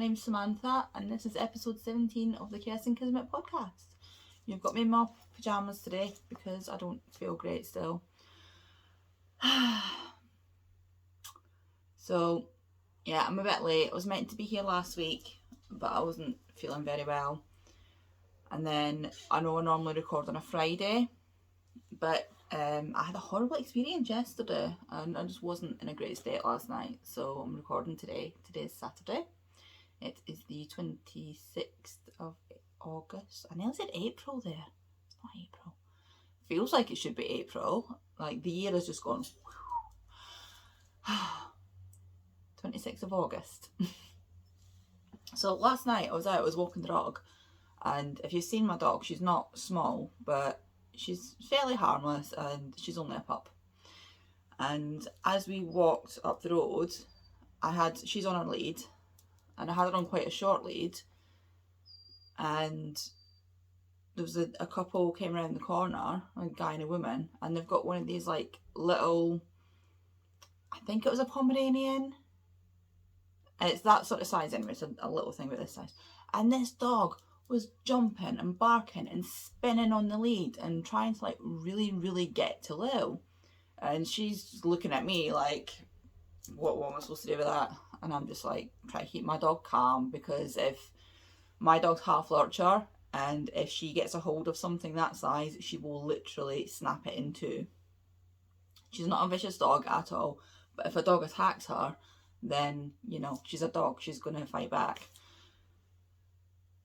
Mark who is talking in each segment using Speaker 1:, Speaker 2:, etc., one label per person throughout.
Speaker 1: name's Samantha, and this is episode 17 of the Khaos Kismet podcast. You've got me in my pyjamas today because I don't feel great still. So, yeah, I'm a bit late. I was meant to be here last week, but I wasn't feeling very well. And then I know I normally record on a Friday, but I had a horrible experience yesterday and I just wasn't in a great state last night. So I'm recording today. Today's Saturday. It is the 26th of August. I nearly said April there. It's not April. Feels like it should be April. Like the year has just gone. 26th of August. So last night I was walking the dog, and if you've seen my dog, she's not small, but she's fairly harmless and she's only a pup. And as we walked up the road, she's on her lead, and I had her on quite a short lead, and there was a couple came around the corner, a guy and a woman, and they've got one of these like little, I think it was a Pomeranian, and it's that sort of size anyway, it's a little thing about this size, and this dog was jumping and barking and spinning on the lead and trying to like really get to Lil, and she's looking at me like, what am I supposed to do with that? And I'm just like, try to keep my dog calm, because if my dog's half lurcher and if she gets a hold of something that size, she will literally snap it in two. She's not a vicious dog at all, but if a dog attacks her, then, you know, she's a dog, she's going to fight back.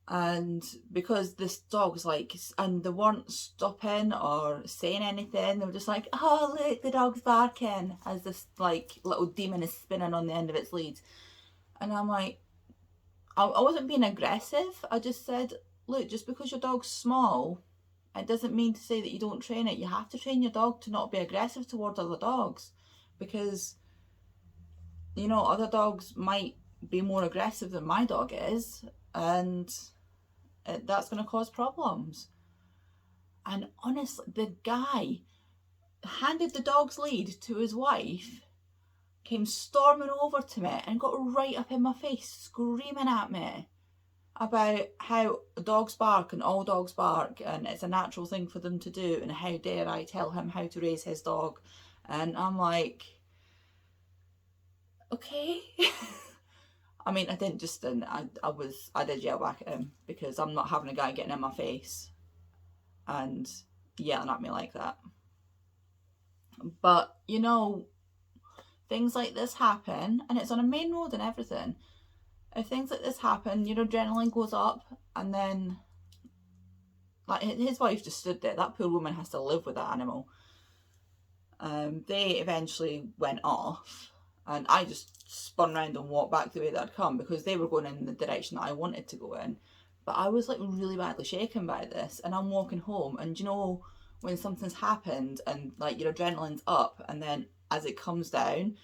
Speaker 1: And because this dog's like, and they weren't stopping or saying anything, they were just like, oh look, the dog's barking, as this like little demon is spinning on the end of its lead. And I'm like, I wasn't being aggressive, I just said, look, just because your dog's small, it doesn't mean to say that you don't train it. You have to train your dog to not be aggressive towards other dogs, because, you know, other dogs might be more aggressive than my dog is, and that's going to cause problems. And honestly, the guy handed the dog's lead to his wife, came storming over to me and got right up in my face, screaming at me about how dogs bark and all dogs bark and it's a natural thing for them to do, and how dare I tell him how to raise his dog. And I'm like, okay. I mean, I didn't just, I did yell back at him, because I'm not having a guy getting in my face and yelling at me like that. But, you know, things like this happen, and it's on a main road and everything. If things like this happen, your adrenaline goes up, and then, like, his wife just stood there. That poor woman has to live with that animal. They eventually went off, and I just spun around and walked back the way that I'd come, because they were going in the direction that I wanted to go in. But I was like really badly shaken by this, and I'm walking home, and you know when something's happened and like your adrenaline's up, and then as it comes down,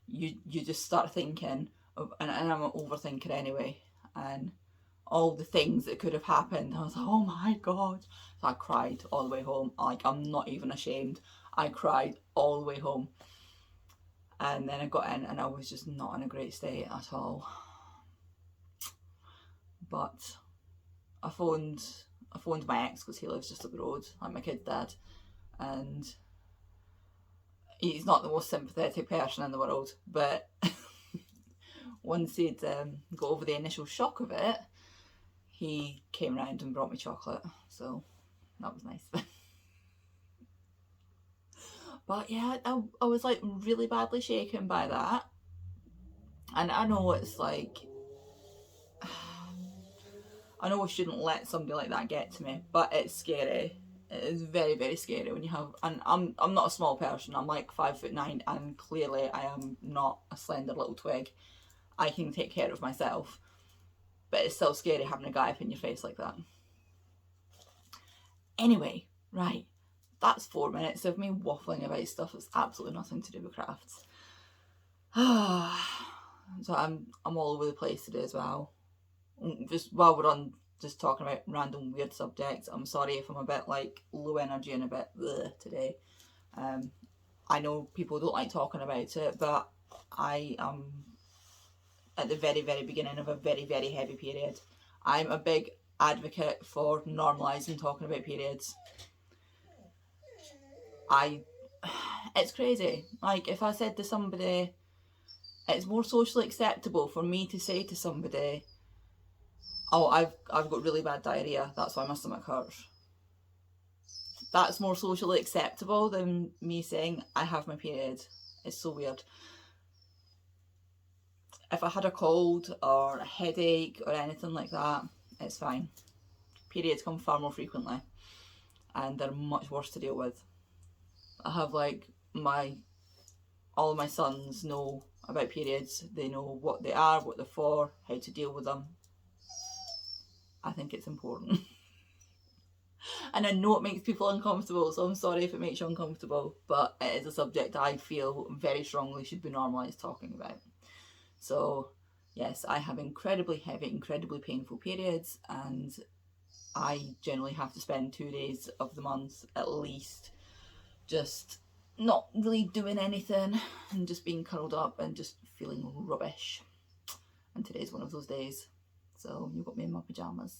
Speaker 1: you just start thinking of, and I'm an overthinker anyway, and all the things that could have happened. I was like, oh my god. So I cried all the way home. Like, I'm not even ashamed, I cried all the way home. And then I got in and I was just not in a great state at all. But I phoned my ex, because he lives just up the road, like my kid's dad, and he's not the most sympathetic person in the world, but once he'd got over the initial shock of it, he came round and brought me chocolate, so that was nice. But yeah, I was like really badly shaken by that. And I know it's like, I know I shouldn't let somebody like that get to me, but it's scary. It is very scary when you have, and I'm not a small person, I'm like 5'9", and clearly I am not a slender little twig. I can take care of myself, but it's still scary having a guy up in your face like that. Anyway, right. That's 4 minutes of me waffling about stuff that's absolutely nothing to do with crafts. So I'm all over the place today as well. Just while we're on just talking about random weird subjects, I'm sorry if I'm a bit like low energy and a bit today. I know people don't like talking about it, but I am at the very, very beginning of a very, very heavy period. I'm a big advocate for normalising talking about periods. It's crazy. Like, if I said to somebody, it's more socially acceptable for me to say to somebody, oh, I've got really bad diarrhea, that's why my stomach hurts. That's more socially acceptable than me saying I have my period. It's so weird. If I had a cold or a headache or anything like that, it's fine. Periods come far more frequently and they're much worse to deal with. I have like all of my sons know about periods. They know what they are, what they're for, how to deal with them. I think it's important. And I know it makes people uncomfortable, so I'm sorry if it makes you uncomfortable, but it is a subject I feel very strongly should be normalised talking about. So yes, I have incredibly heavy, incredibly painful periods, and I generally have to spend 2 days of the month at least just not really doing anything and just being curled up and just feeling rubbish. And today's one of those days. So you've got me in my pyjamas.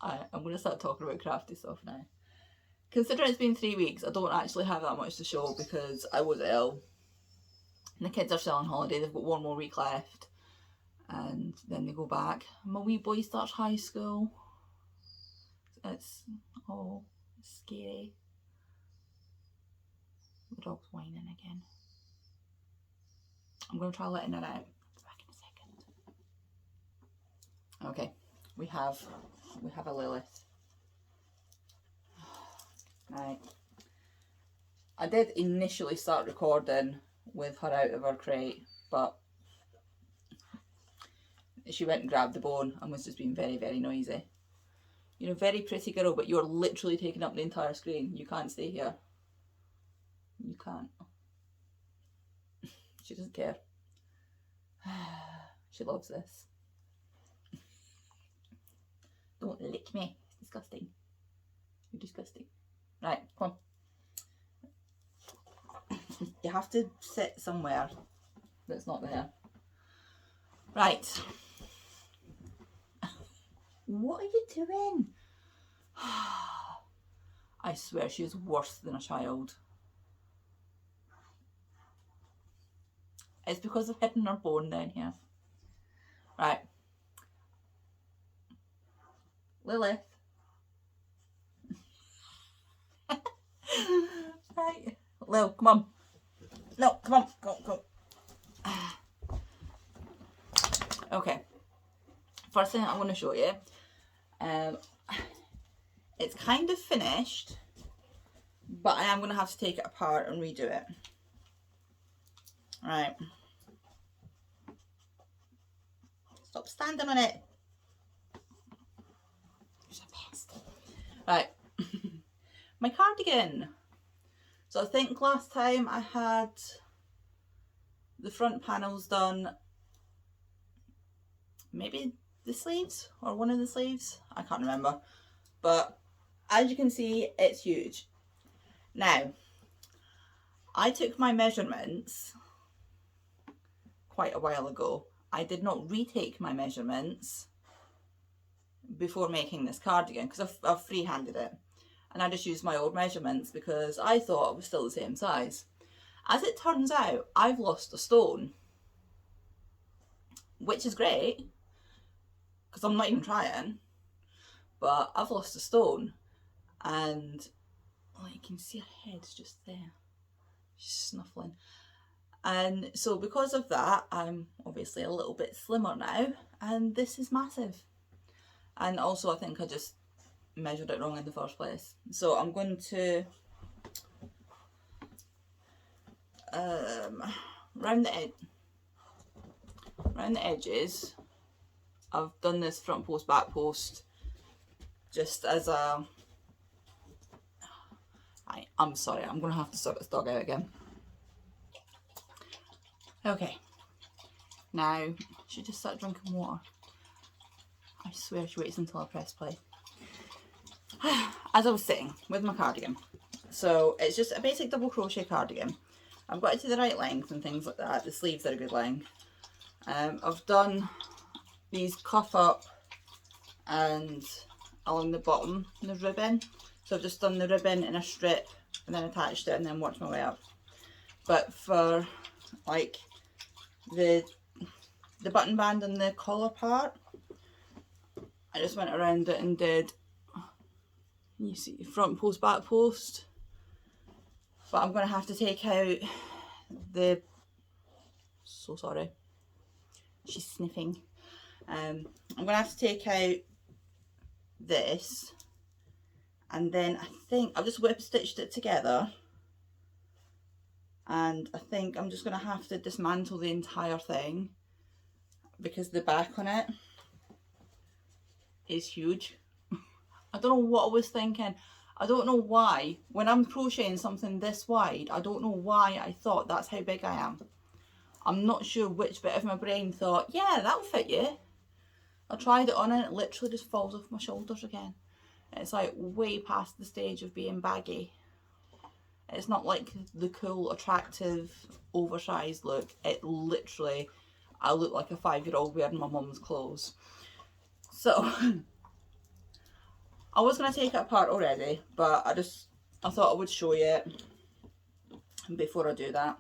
Speaker 1: I'm going to start talking about crafty stuff now. Considering it's been 3 weeks, I don't actually have that much to show because I was ill. And the kids are still on holiday, they've got 1 more week left. And then they go back. My wee boy starts high school. It's scary. The dog's whining again. I'm going to try letting it out. Back in a second. Okay, we have a Lilith. Right. I did initially start recording with her out of her crate, but she went and grabbed the bone and was just being very, very noisy. You're a very pretty girl, but you're literally taking up the entire screen. You can't stay here. You can't. She doesn't care. She loves this. Don't lick me. It's disgusting. You're disgusting. Right, come on. You have to sit somewhere that's not there. Right. What are you doing? I swear she is worse than a child. It's because of hitting her bone down here. Right. Lilith. Right. Lil, come on. No, come on. Go. Okay. First thing I want to show you. It's kind of finished, but I am going to have to take it apart and redo it. Right. Stop standing on it. You're the best. Right. My cardigan. So I think last time I had the front panels done, maybe the sleeves or one of the sleeves, I can't remember, but as you can see, it's huge. Now I took my measurements quite a while ago. I did not retake my measurements before making this cardigan because I've freehanded it, and I just used my old measurements because I thought it was still the same size. As it turns out, I've lost a stone, which is great because I'm not even trying, but I've lost a stone, and you can see her head's just there. She's snuffling. And so because of that, I'm obviously a little bit slimmer now, and this is massive. And also I think I just measured it wrong in the first place. So I'm going to round the edges. I've done this front post, back post, just as a... I'm sorry, I'm going to have to sort this dog out again. Okay, now she just started drinking water. I swear she waits until I press play. As I was saying with my cardigan, so it's just a basic double crochet cardigan. I've got it to the right length and things like that. The sleeves are a good length. I've done these cuff up and along the bottom, the ribbon. So I've just done the ribbon in a strip and then attached it and then worked my way up. But for like the button band and the collar part, I just went around it and did, you see, front post, back post. But I'm going to have to take out the, so sorry, she's sniffing. I'm going to have to take out this, and then I think I've just whip stitched it together, and I think I'm just going to have to dismantle the entire thing because the back on it is huge. I don't know what I was thinking. I don't know why, when I'm crocheting something this wide, I don't know why I thought that's how big I am. I'm not sure which bit of my brain thought, yeah, that'll fit you. I tried it on and it literally just falls off my shoulders again. It's like way past the stage of being baggy. It's not like the cool, attractive, oversized look. It literally, I look like a 5-year-old wearing my mum's clothes. So, I was going to take it apart already, but I thought I would show you it before I do that.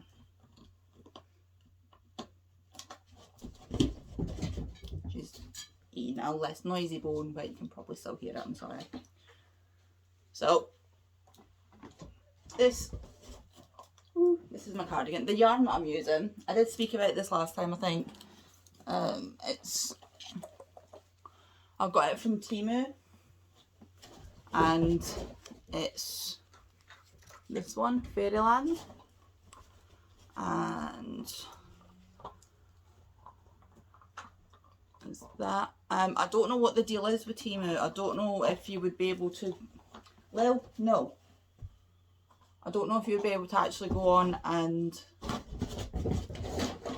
Speaker 1: She's eating a less noisy bone, but you can probably still hear it, I'm sorry. So, this is my cardigan. The yarn that I'm using, I did speak about this last time, I think. I've got it from Temu, and it's this one, Fairyland, and it's that. I don't know what the deal is with Temu. I don't know if you would be able to, well, no. I don't know if you'd be able to actually go on and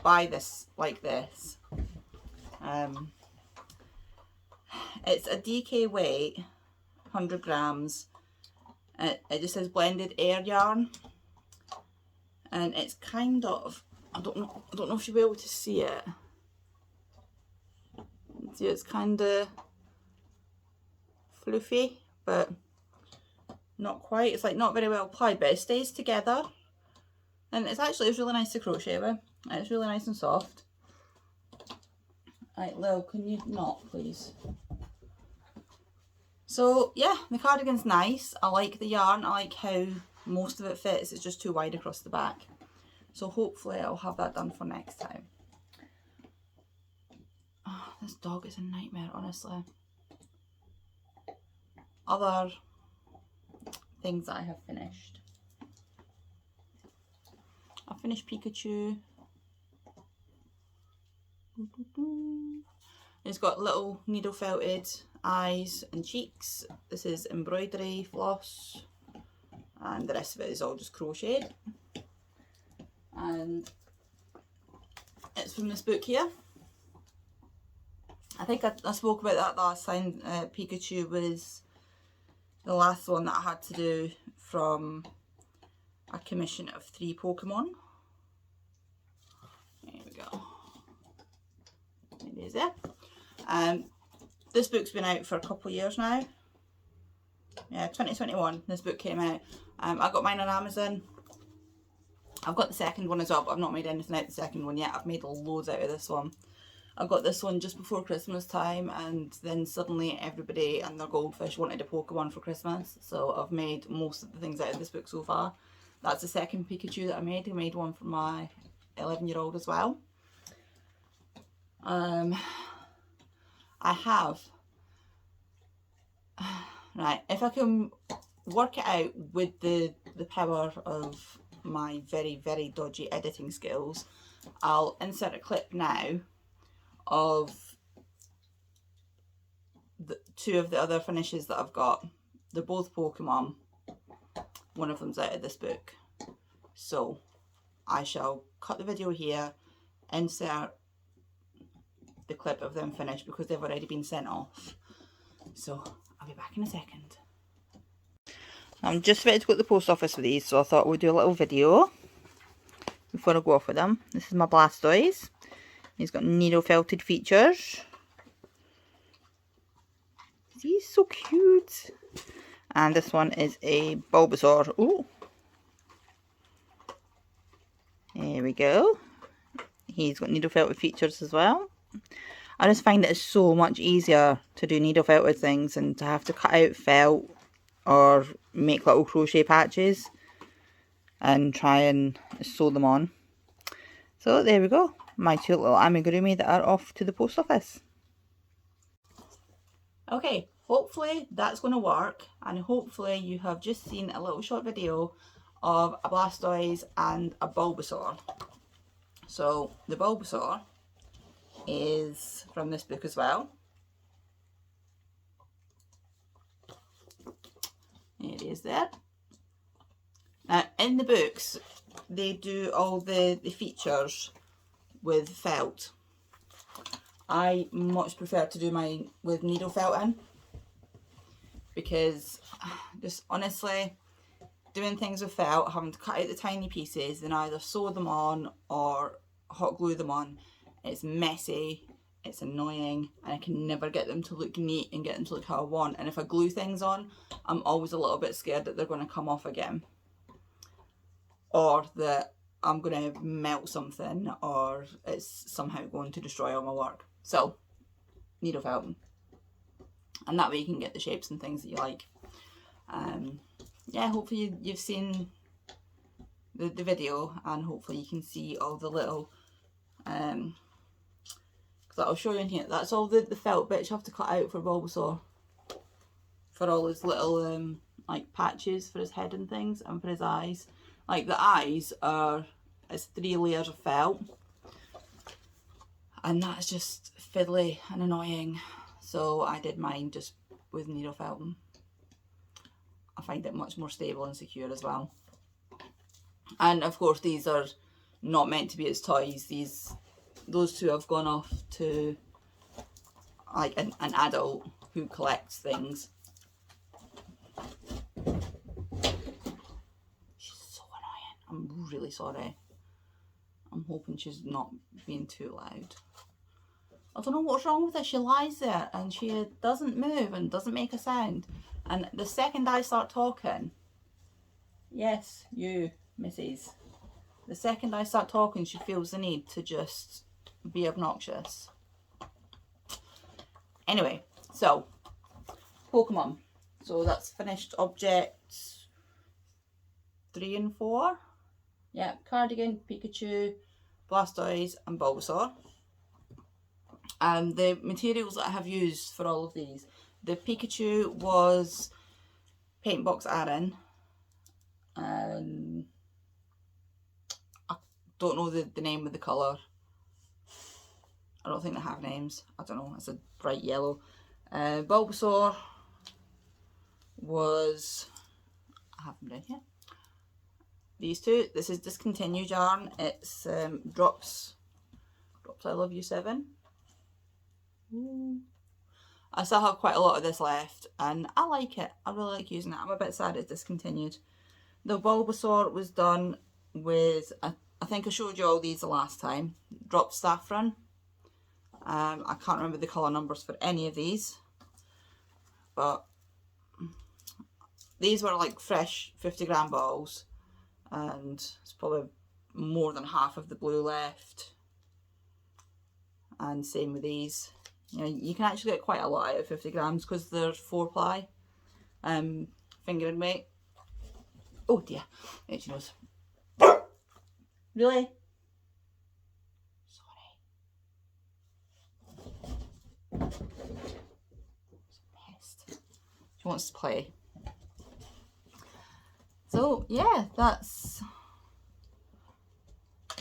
Speaker 1: buy this like this. It's a DK weight, 100 grams. It just says blended air yarn, and it's kind of, I don't know if you'll be able to see it. See, it's kind of fluffy, but not quite. It's like not very well applied, but it stays together, and it's really nice to crochet with. It's really nice and soft. Right, Lil, can you not, please? So yeah, the cardigan's nice. I like the yarn. I like how most of it fits. It's just too wide across the back. So hopefully I'll have that done for next time. Oh, this dog is a nightmare, honestly. Other things that I have finished. I finished Pikachu. It's got little needle felted eyes and cheeks. This is embroidery floss, and the rest of it is all just crocheted. And it's from this book here. I think I spoke about that last time. Pikachu was the last one that I had to do from a commission of 3 Pokemon. There we go. There's it. This book's been out for a couple of years now. Yeah, 2021 this book came out. I got mine on Amazon. I've got the second one as well, but I've not made anything out of the second one yet. I've made loads out of this one. I got this one just before Christmas time, and then suddenly everybody and their goldfish wanted a Pokemon for Christmas. So I've made most of the things out of this book so far. That's the second Pikachu that I made. I made one for my 11-year-old as well. I have, right, if I can work it out with the power of my very, very dodgy editing skills, I'll insert a clip now of the 2 of the other finishes that I've got. They're both Pokemon. One of them's out of this book. So I shall cut the video here, insert the clip of them finished because they've already been sent off. So I'll be back in a second. I'm just about to go to the post office with these, so I thought we'd do a little video. before I go off with them. This is my Blastoise. He's got needle felted features. He's so cute. And this one is a Bulbasaur. Ooh. There we go. He's got needle felted features as well. I just find it is so much easier to do needle felted things and to have to cut out felt or make little crochet patches and try and sew them on. So there we go. My two little amigurumi that are off to the post office. Okay, hopefully that's going to work, and hopefully you have just seen a little short video of a Blastoise and a Bulbasaur. So the Bulbasaur is from this book as well. There it is there. Now in the books they do all the features with felt. I much prefer to do mine with needle felting, because just honestly doing things with felt, having to cut out the tiny pieces, then either sew them on or hot glue them on, it's messy, it's annoying, and I can never get them to look neat and get them to look how I want. And if I glue things on, I'm always a little bit scared that they're going to come off again, or that I'm going to melt something, or it's somehow going to destroy all my work. So needle felting, and that way you can get the shapes and things that you like. Yeah, hopefully you've seen the video, and hopefully you can see all the little because I'll show you in here. That's all the felt bits you have to cut out for Bulbasaur, for all his little like patches for his head and things, and for his eyes. Like the eyes are, it's 3 layers of felt, and that's just fiddly and annoying, so I did mine just with needle felting. I find it much more stable and secure as well. And of course these are not meant to be as toys. Those two have gone off to like an adult who collects things. She's so annoying. I'm really sorry. I'm hoping she's not being too loud. I don't know what's wrong with her. She lies there and she doesn't move and doesn't make a sound. And the second I start talking, yes, you, Mrs. The second I start talking, she feels the need to just be obnoxious. Anyway, so Pokemon. So that's finished objects 3 and 4. Yeah, Cardigan, Pikachu, Blastoise and Bulbasaur. And the materials that I have used for all of these. The Pikachu was Paintbox Aran. I don't know the name of the colour. I don't think they have names. I don't know. It's a bright yellow. Bulbasaur was, I have them down here. These two. This is discontinued yarn. It's Drops I Love You 7. Ooh. I still have quite a lot of this left and I like it. I really like using it. I'm a bit sad it's discontinued. The Bulbasaur was done with, I think I showed you all these the last time, Drop Saffron. I can't remember the colour numbers for any of these, but these were like fresh 50-gram balls, and it's probably more than half of the blue left. And same with these. You know, you can actually get quite a lot out of 50 grams because they're 4-ply fingering weight. Oh dear, itchy nose. Really? Sorry. Pissed. She wants to play. So yeah, that's,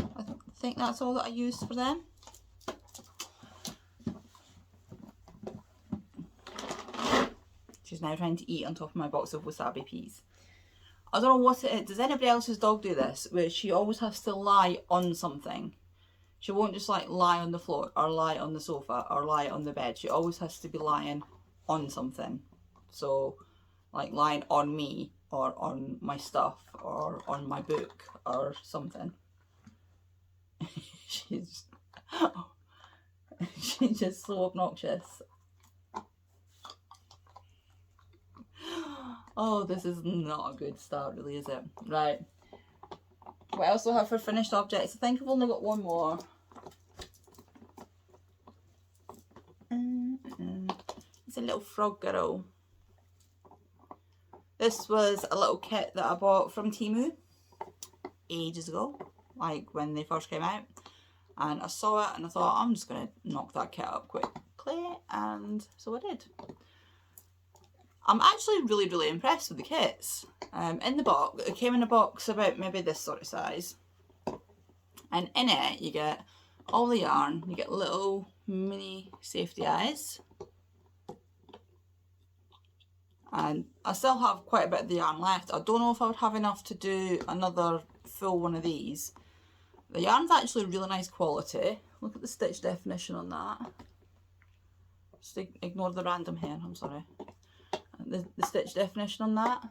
Speaker 1: I think that's all that I used for them. She's now trying to eat on top of my box of wasabi peas. I don't know what it is. Does anybody else's dog do this? Where she always has to lie on something. She won't just like lie on the floor or lie on the sofa or lie on the bed. She always has to be lying on something. So like lying on me or on my stuff or on my book or something. she's she's just so obnoxious. Oh, this is not a good start, really, is it? Right. What else do I have for finished objects? I think I've only got one more. It's a little frog girl. This was a little kit that I bought from Temu ages ago, like when they first came out. And I saw it and I thought, I'm just going to knock that kit up quickly, and so I did. I'm actually really impressed with the kits. In the box, it came in a box about maybe this sort of size. And in it, you get all the yarn, you get little mini safety eyes. And I still have quite a bit of the yarn left. I don't know if I would have enough to do another full one of these. The yarn's actually really nice quality. Look at the stitch definition on that. Just ignore the random hair, I'm sorry. The stitch definition on that.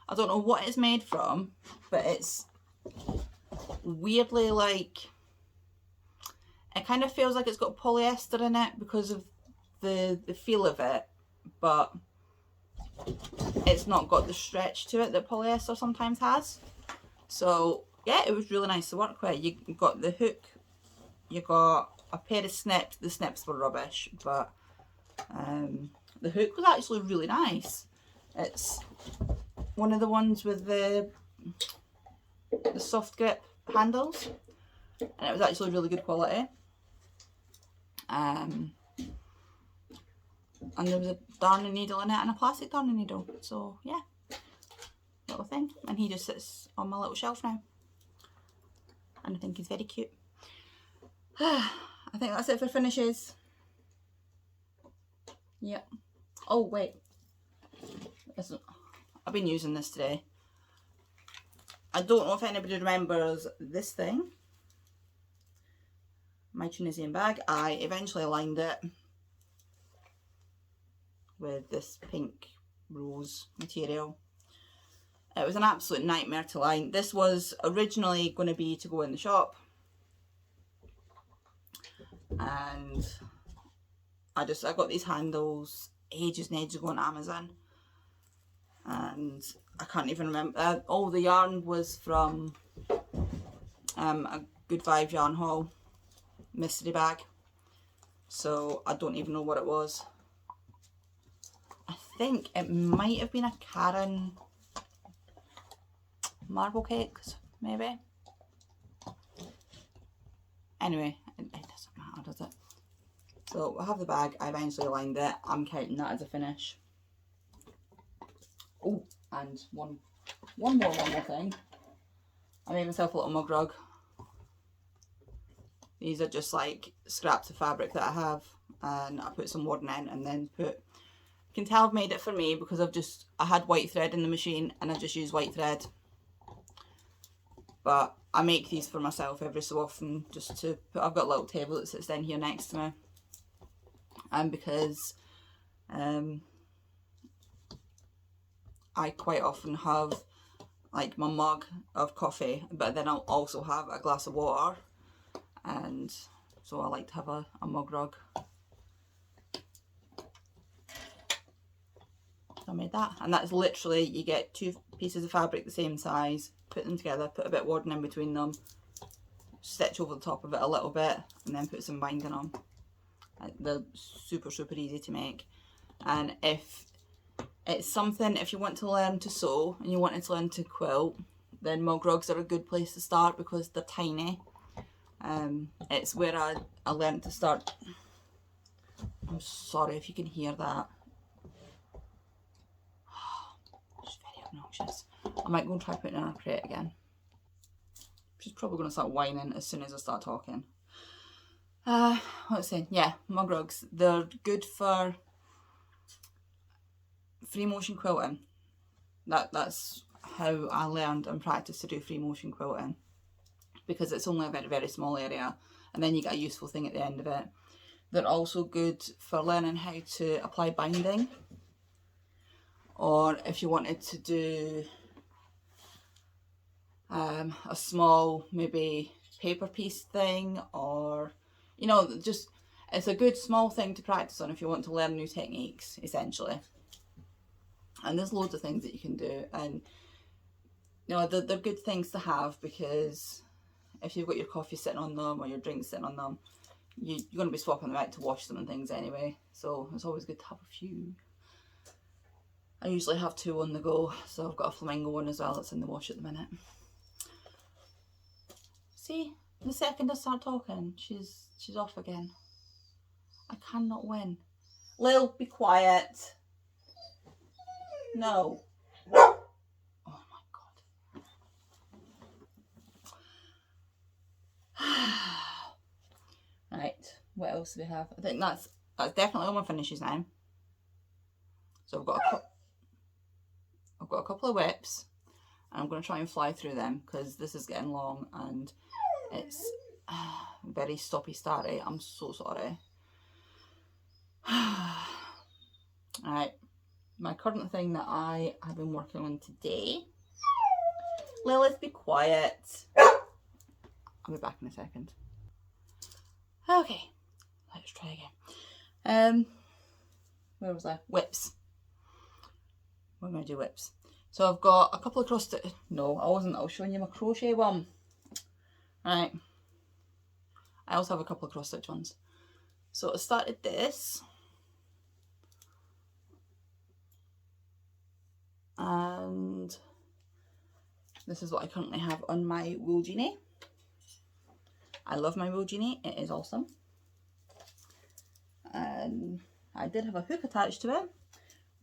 Speaker 1: I don't know what it's made from, but it's weirdly like, it kind of feels like it's got polyester in it because of the feel of it, but it's not got the stretch to it that polyester sometimes has. So yeah, it was really nice to work with. You got the hook, you got a pair of snips. The snips were rubbish, but the hook was actually really nice. It's one of the ones with the soft grip handles, and it was actually really good quality. And there was a darning needle in it and a plastic darning needle. So yeah, little thing. And he just sits on my little shelf now, and I think he's very cute. I think that's it for finishes. Yep. Oh wait, I've been using this today. I don't know if anybody remembers this thing. My Tunisian bag. I eventually lined it with this pink rose material. It was an absolute nightmare to line. This was originally going to be to go in the shop, and I got these handles ages and ages ago on Amazon, and I can't even remember. All the yarn was from a Good Vibes yarn haul mystery bag, so I don't even know what it was. I think it might have been a Karen marble cakes, maybe. Anyway, it doesn't matter, does it? So I have the bag. I eventually lined it. I'm counting that as a finish. Oh, and one more thing. I made myself a little mug rug. These are just like scraps of fabric that I have, and I put some wadding in, and then you can tell I've made it for me because I had white thread in the machine and I just used white thread. But I make these for myself every so often, just to put. I've got a little table that sits down here next to me, and because I quite often have like my mug of coffee, but then I'll also have a glass of water, and so I like to have a mug rug. So I made that, and that's literally, you get 2 pieces of fabric the same size, put them together, put a bit of wadding in between them, stitch over the top of it a little bit, and then put some binding on. They're super easy to make. And if it's something, if you want to learn to sew and you wanted to learn to quilt, then mug rugs are a good place to start because they're tiny. It's where I learned to start. I'm sorry if you can hear that. It's very obnoxious. I might go and try putting in her crate again. She's probably going to start whining as soon as I start talking. What was I saying? Yeah, mug rugs. They're good for free motion quilting. That's how I learned and practiced to do free motion quilting, because it's only a very small area, and then you get a useful thing at the end of it. They're also good for learning how to apply binding, or if you wanted to do a small maybe paper piece thing, or you know, just it's a good small thing to practice on if you want to learn new techniques essentially. And there's loads of things that you can do, and you know, they're good things to have, because if you've got your coffee sitting on them or your drinks sitting on them, you're going to be swapping them out to wash them and things anyway, so it's always good to have a few. I usually have 2 on the go, so I've got a flamingo one as well that's in the wash at the minute. See, the second I start talking, she's off again. I cannot win. Lil, be quiet. No. Oh my god. Right, what else do we have? I think that's definitely all my finishes now. So I've got a couple of whips, and I'm going to try and fly through them because this is getting long and it's very stoppy starty. I'm so sorry. Alright, my current thing that I have been working on today. Lilith, be quiet. I'll be back in a second. Okay, let's try again. Where was I? Whips. We're going to do whips. So I've got a couple of cross stitch. No, I wasn't. I was showing you my crochet one. Right. I also have a couple of cross stitch ones. So I started this. And this is what I currently have on my wool genie. I love my wool genie. It is awesome. And I did have a hook attached to it,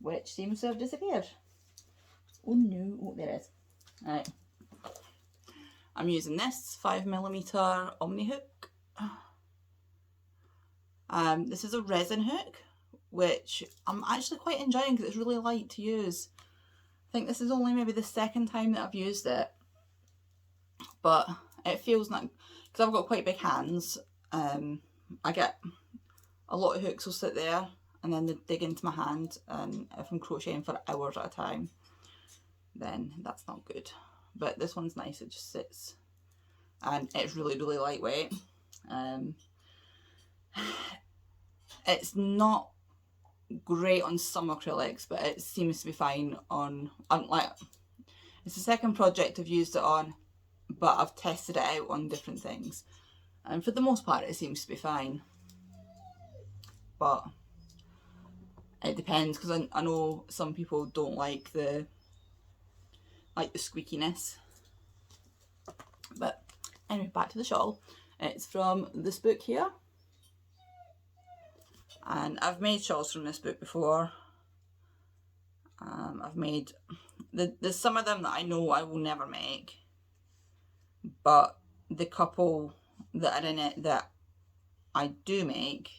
Speaker 1: which seems to have disappeared. Oh no, oh there it is. Right. I'm using this 5mm Omni hook. This is a resin hook, which I'm actually quite enjoying because it's really light to use. I think this is only maybe the second time that I've used it, but it feels like, because I've got quite big hands, I get a lot of hooks will sit there and then they dig into my hand, and if I'm crocheting for hours at a time, then that's not good. But this one's nice, it just sits, and it's really, really lightweight. It's not great on some acrylics, but it seems to be fine on like, it's the second project I've used it on, but I've tested it out on different things, and for the most part it seems to be fine. But it depends, because I know some people don't like the squeakiness. But anyway, back to the shawl. It's from this book here, and I've made shawls from this book before. I've made there's some of them that I know I will never make, but the couple that are in it that I do make,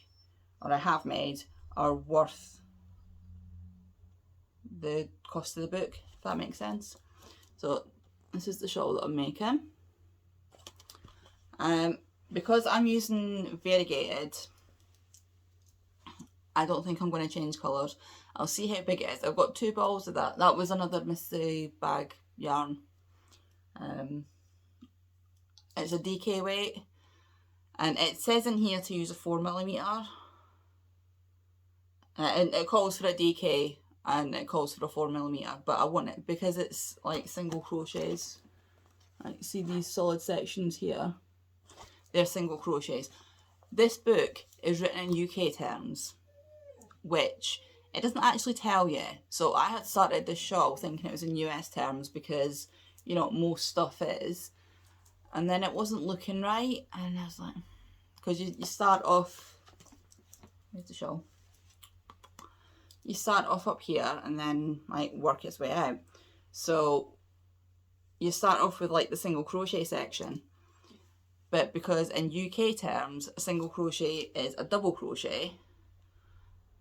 Speaker 1: or I have made, are worth the cost of the book, if that makes sense. So this is the shawl that I'm making. Because I'm using variegated, I don't think I'm going to change colours. I'll see how big it is. I've got 2 balls of that. That was another mystery bag yarn. It's a DK weight, and it says in here to use a 4mm. And it calls for a DK and it calls for a 4mm, but I want it because it's like single crochets. Like, see these solid sections here? They're single crochets. This book is written in UK terms, which it doesn't actually tell you. So I had started this shawl thinking it was in US terms because, you know, most stuff is. And then it wasn't looking right, and I was like, because you start off, where's the shawl? You start off up here and then like work its way out. So you start off with like the single crochet section, but because in UK terms a single crochet is a double crochet,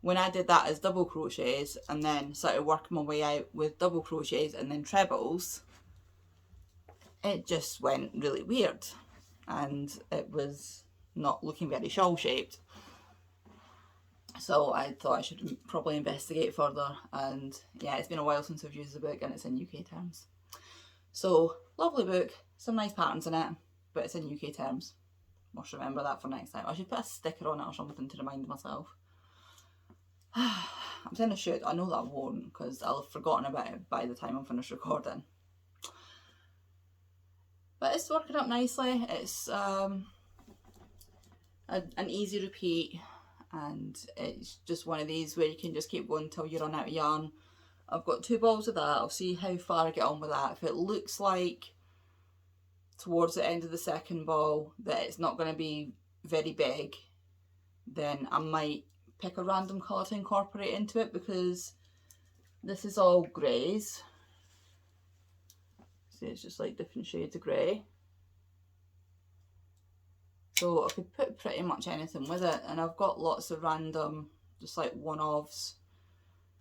Speaker 1: when I did that as double crochets and then started working my way out with double crochets and then trebles, it just went really weird and it was not looking very shawl shaped. So I thought I should probably investigate further, and yeah, it's been a while since I've used the book and it's in UK terms. So, lovely book, some nice patterns in it, but it's in UK terms. Must remember that for next time. I should put a sticker on it or something to remind myself. I'm saying I should. I know that I won't because I'll have forgotten about it by the time I'm finished recording. But it's working up nicely. It's an easy repeat, and it's just one of these where you can just keep going until you run out of yarn. I've got 2 balls of that. I'll see how far I get on with that. If it looks like towards the end of the second ball that it's not going to be very big, then I might pick a random colour to incorporate into it, because this is all greys. See, it's just like different shades of grey. So I could put pretty much anything with it, and I've got lots of random, just like one-offs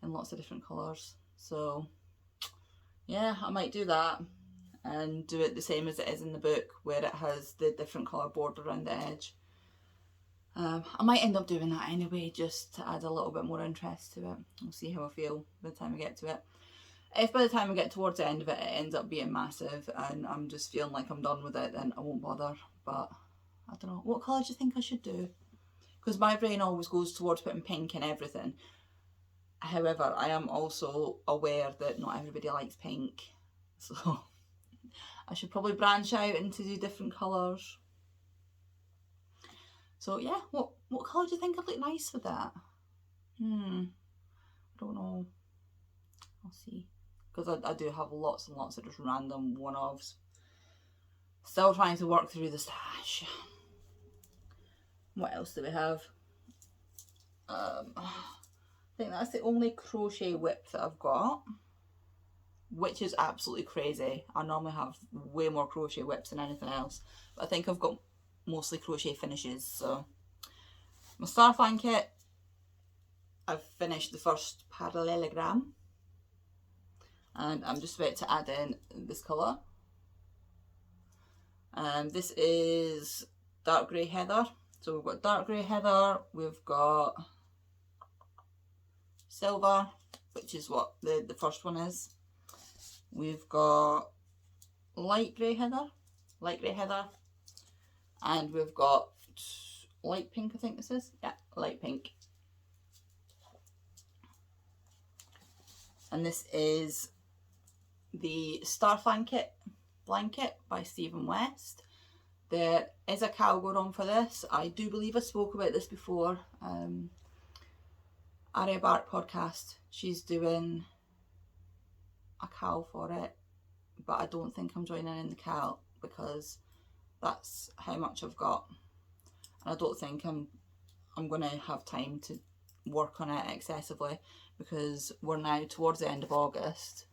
Speaker 1: in lots of different colours. So yeah, I might do that and do it the same as it is in the book, where it has the different colour border around the edge. I might end up doing that anyway, just to add a little bit more interest to it. We'll see how I feel by the time I get to it. If by the time I get towards the end of it, it ends up being massive and I'm just feeling like I'm done with it, then I won't bother. But I don't know, what colour do you think I should do? Because my brain always goes towards putting pink in everything. However, I am also aware that not everybody likes pink, so I should probably branch out and to do different colours. So yeah, what colour do you think would look nice with that? I don't know. I'll see. Because I do have lots and lots of just random one-offs. Still trying to work through the stash. What else do we have? I think that's the only crochet whip that I've got, which is absolutely crazy. I normally have way more crochet whips than anything else, but I think I've got mostly crochet finishes. So my Starflanket, I've finished the first parallelogram, and I'm just about to add in this colour. This is dark grey heather. So we've got dark grey heather, we've got silver, which is what the first one is. We've got light grey heather, and we've got light pink, I think this is. Yeah, light pink. And this is the Starflanket blanket by Stephen West. There is a cowl going on for this. I do believe I spoke about this before. Aria Bark podcast, she's doing a cowl for it, but I don't think I'm joining in the cowl because that's how much I've got, and I don't think I'm going to have time to work on it excessively, because we're now towards the end of August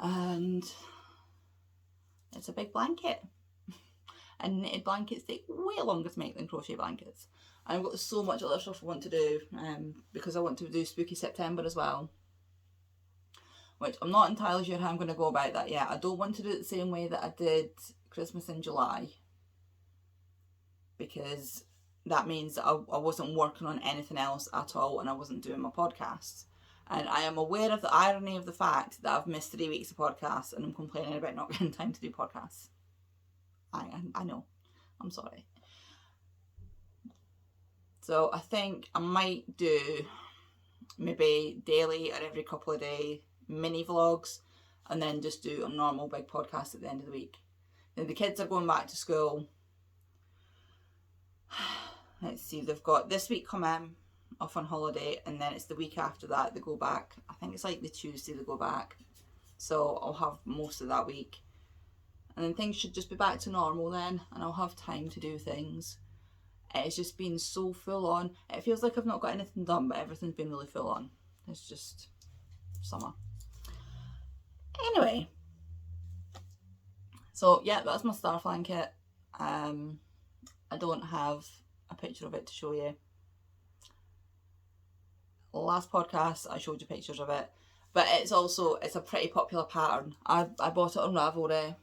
Speaker 1: and it's a big blanket. And knitted blankets take way longer to make than crochet blankets. And I've got so much other stuff I want to do, because I want to do Spooky September as well, which I'm not entirely sure how I'm going to go about that yet. I don't want to do it the same way that I did Christmas in July, because that means that I wasn't working on anything else at all and I wasn't doing my podcasts. And I am aware of the irony of the fact that I've missed 3 weeks of podcasts and I'm complaining about not getting time to do podcasts. I know, I'm sorry. So I think I might do maybe daily or every couple of days mini vlogs, and then just do a normal big podcast at the end of the week. Now the kids are going back to school. Let's see, they've got this week come in off on holiday, and then it's the week after that they go back. I think it's like the Tuesday they go back. So I'll have most of that week. And then things should just be back to normal then, and I'll have time to do things. It's just been so full on. It feels like I've not got anything done, but everything's been really full on. It's just summer. Anyway. So yeah, that's my Starflanket. I don't have a picture of it to show you. Last podcast I showed you pictures of it. But it's a pretty popular pattern. I bought it on Ravelry.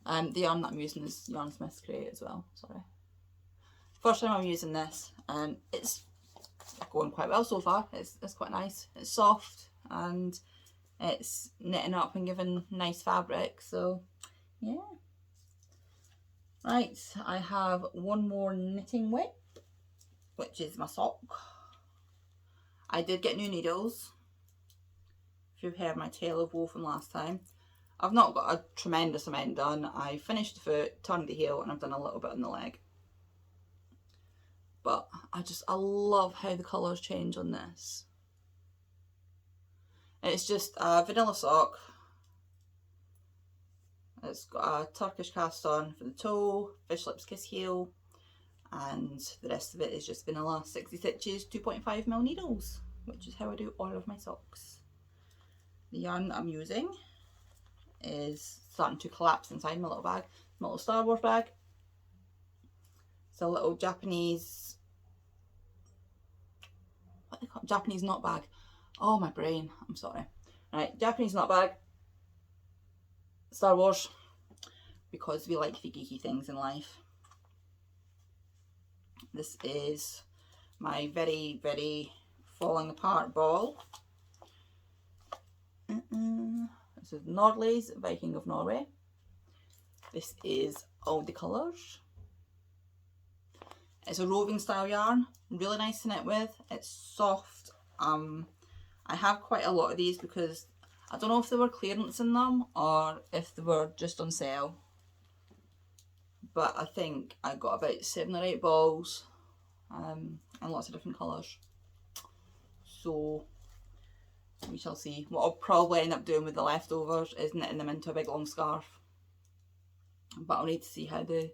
Speaker 1: The yarn that I'm using is Yarn Smith's Crate as well, sorry. First time I'm using this, and it's going quite well so far. It's quite nice. It's soft and it's knitting up and giving nice fabric. So yeah. Right, I have one more knitting whip, which is my sock. I did get new needles, if you've heard my tale of woe from last time. I've not got a tremendous amount done. I finished the foot, turned the heel, and I've done a little bit on the leg. But I love how the colours change on this. It's just a vanilla sock. It's got a Turkish cast on for the toe, fish lips kiss heel, and the rest of it is just vanilla 60 stitches 2.5mm needles, which is how I do all of my socks. The yarn that I'm using is starting to collapse inside my little bag, my little Star Wars bag. It's a little Japanese, what they call it? Japanese knot bag. Oh, my brain, I'm sorry. Right, Japanese knot bag. Star Wars, because we like the geeky things in life. This is my very, very falling apart ball. This is Nordley's Viking of Norway. This is all the colours. It's a roving style yarn, really nice to knit with. It's soft. I have quite a lot of these because I don't know if there were clearance in them or if they were just on sale. But I think I got about 7 or 8 balls and lots of different colours. So we shall see. What I'll probably end up doing with the leftovers is knitting them into a big long scarf. But I'll need to see how they...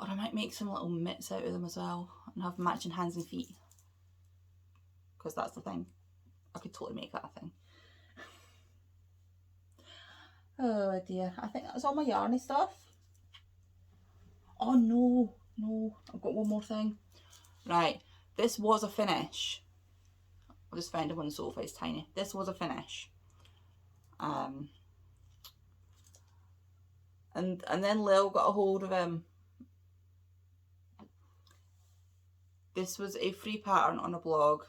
Speaker 1: Or I might make some little mitts out of them as well and have matching hands and feet. Because that's the thing. I could totally make that a thing. Oh dear, I think that's all my yarny stuff. Oh no, I've got one more thing. Right, this was a finish. I just found it on the sofa, it's tiny. This was a finish. And then Lil got a hold of him. This was a free pattern on a blog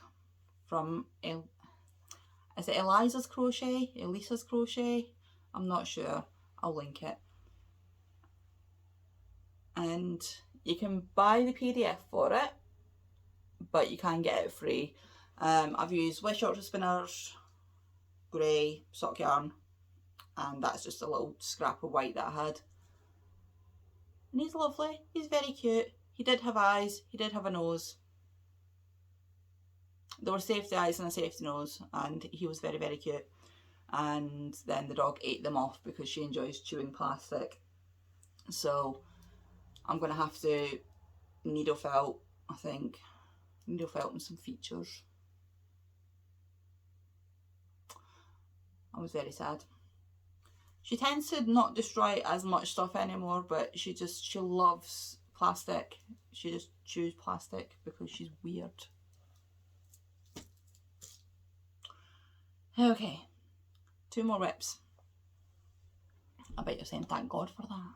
Speaker 1: from, is it Elisa's Crochet? Elisa's Crochet? I'm not sure. I'll link it. And you can buy the PDF for it, but you can get it free. I've used West Yorkshire Spinners, grey sock yarn, and that's just a little scrap of white that I had. And he's lovely. He's very cute. He did have eyes. He did have a nose. There were safety eyes and a safety nose, and he was very, very cute. And then the dog ate them off because she enjoys chewing plastic. So I'm going to have to needle felt, I think. Needle felt and some features. I was very sad. She tends to not destroy as much stuff anymore, but she loves plastic. She just chews plastic because she's weird. Okay. 2 more whips. I bet you're saying thank God for that.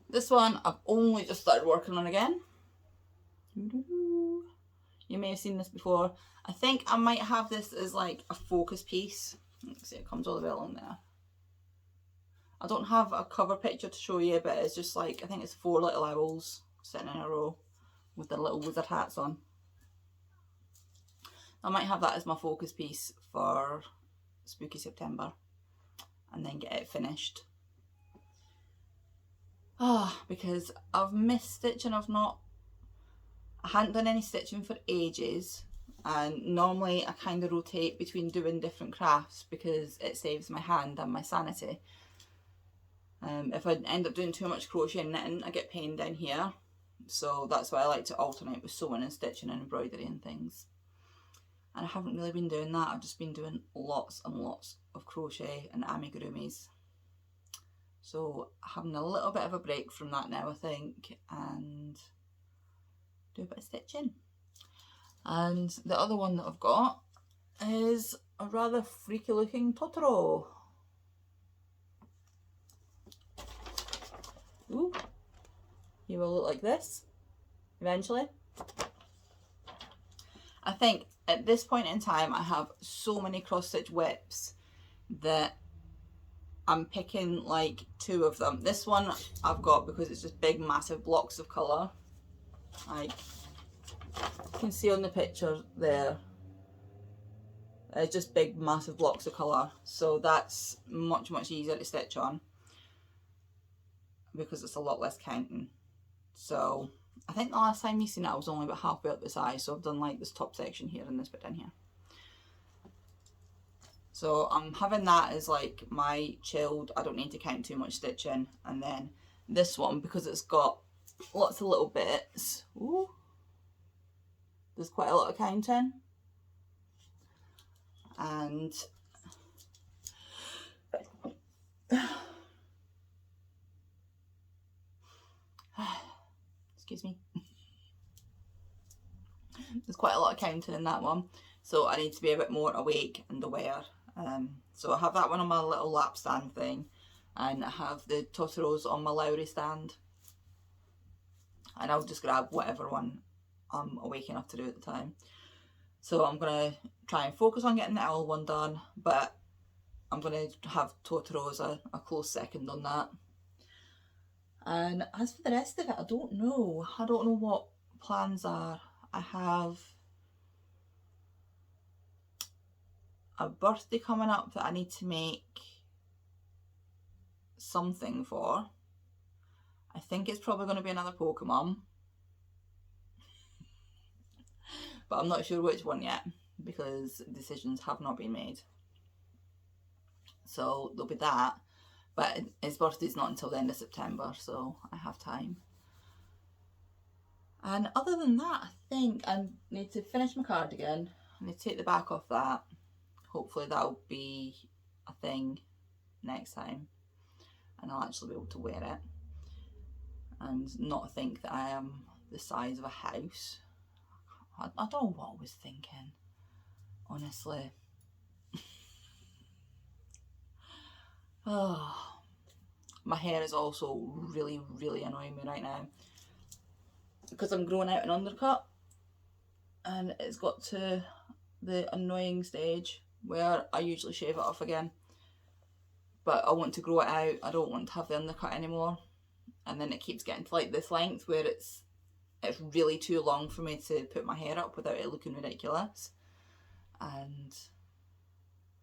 Speaker 1: This one I've only just started working on again. You may have seen this before. I think I might have this as like a focus piece. Let's see, it comes all the way along there. I don't have a cover picture to show you, but it's just like, I think it's 4 little owls sitting in a row with their little wizard hats on. I might have that as my focus piece for Spooky September and then get it finished. Because I've missed stitching. I hadn't done any stitching for ages, and normally I kind of rotate between doing different crafts because it saves my hand and my sanity. If I end up doing too much crochet and knitting, I get pain down here, so that's why I like to alternate with sewing and stitching and embroidery and things. And I haven't really been doing that. I've just been doing lots and lots of crochet and amigurumis. So having a little bit of a break from that now, I think, and do a bit of stitching. And the other one that I've got is a rather freaky looking Totoro. Ooh, he will look like this eventually. I think at this point in time I have so many cross stitch whips that I'm picking like 2 of them. This one I've got because it's just big massive blocks of colour. Like you can see on the picture there, it's just big massive blocks of colour, so that's much easier to stitch on because it's a lot less counting. So I think the last time you seen it I was only about halfway up the size, so I've done like this top section here and this bit down here. So I'm having that as like my chilled, I don't need to count too much stitching. And then this one, because it's got lots of little bits, ooh, there's quite a lot of counting. And excuse me, there's quite a lot of counting in that one, so I need to be a bit more awake and aware. So I have that one on my little lap stand thing, and I have the Totoros on my Lowry stand, and I'll just grab whatever one I'm awake enough to do at the time. So I'm going to try and focus on getting the owl one done, but I'm going to have Totoros a close second on that. And as for the rest of it, I don't know. I don't know what plans are. I have a birthday coming up that I need to make something for. I think it's probably going to be another Pokemon, but I'm not sure which one yet because decisions have not been made. So there'll be that, but his birthday's not until the end of September, so I have time. And other than that, I think I need to finish my cardigan. I need to take the back off that. Hopefully that'll be a thing next time and I'll actually be able to wear it and not think that I am the size of a house. I don't know what I was thinking, honestly. Oh, my hair is also really annoying me right now because I'm growing out an undercut and it's got to the annoying stage where I usually shave it off again, but I want to grow it out. I don't want to have the undercut anymore, and then it keeps getting to like this length where it's really too long for me to put my hair up without it looking ridiculous, and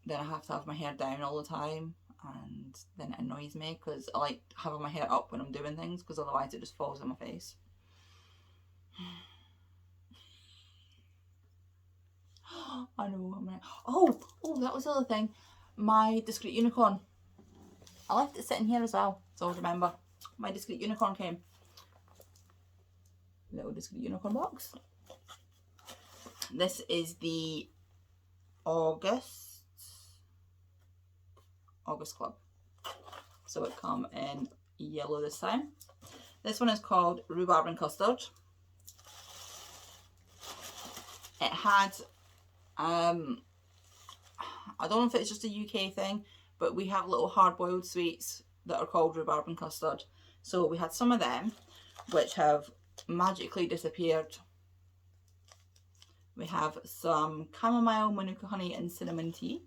Speaker 1: then I have to have my hair down all the time, and then it annoys me because I like having my hair up when I'm doing things because otherwise it just falls on my face. I know. I'm like, oh, that was the other thing. My discreet unicorn. I left it sitting here as well, so I'll remember. My discreet unicorn came. Little discreet unicorn box. This is the August Club. So it come in yellow this time. This one is called Rhubarb and Custard. It had I don't know if it's just a UK thing, but we have little hard-boiled sweets that are called rhubarb and custard. So we had some of them, which have magically disappeared. We have some chamomile, manuka honey and cinnamon tea,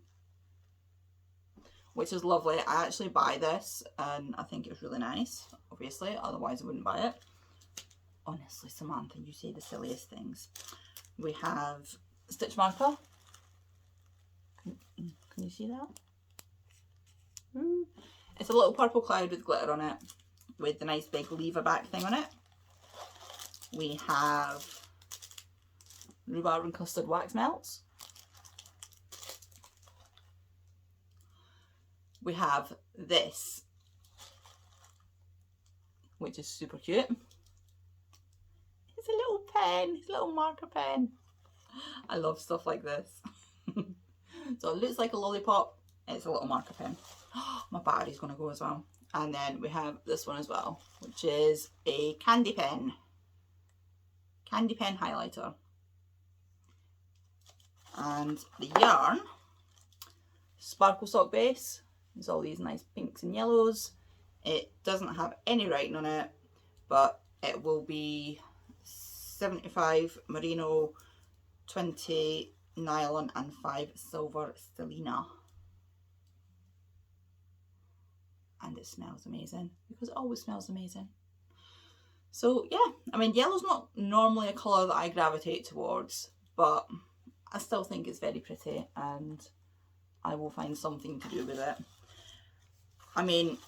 Speaker 1: which is lovely. I actually buy this and I think it's really nice, obviously, otherwise I wouldn't buy it. Honestly, Samantha, you say the silliest things. We have stitch marker. Can you see that? It's a little purple cloud with glitter on it, with the nice big lever back thing on it. We have rhubarb and custard wax melts. We have this, which is super cute. It's a little pen, it's a little marker pen. I love stuff like this. So it looks like a lollipop, it's a little marker pen. My battery's gonna go as well. And then we have this one as well, which is a candy pen highlighter. And the yarn, sparkle sock base. There's all these nice pinks and yellows. It doesn't have any writing on it, but it will be 75 merino, 20 nylon and 5 silver stellina. and it smells amazing because it always smells amazing. So yeah, I mean, yellow's not normally a colour that I gravitate towards, but I still think it's very pretty and I will find something to do with it. I mean,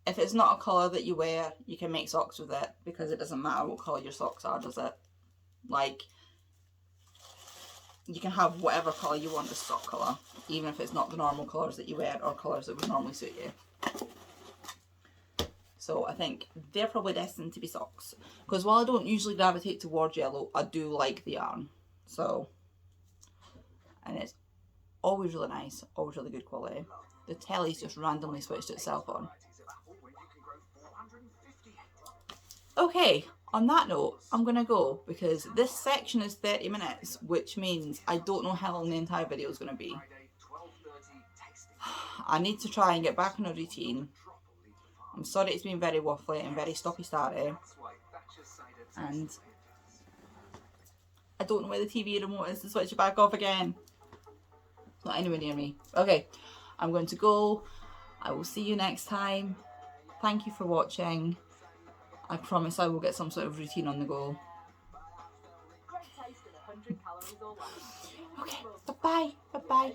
Speaker 1: if it's not a colour that you wear, you can make socks with it because it doesn't matter what colour your socks are, does it? Like, you can have whatever colour you want as sock colour, even if it's not the normal colours that you wear or colours that would normally suit you. So I think they're probably destined to be socks. Because while I don't usually gravitate towards yellow, I do like the yarn. So, and it's always really nice, always really good quality. The telly's just randomly switched itself on. Okay, on that note, I'm going to go because this section is 30 minutes, which means I don't know how long the entire video is going to be. I need to try and get back on a routine. I'm sorry it's been very waffly and very stoppy-starty. And I don't know where the TV remote is to switch it back off again. It's not anywhere near me. Okay, I'm going to go. I will see you next time. Thank you for watching. I promise I will get some sort of routine on the go. Okay, bye-bye. Bye-bye.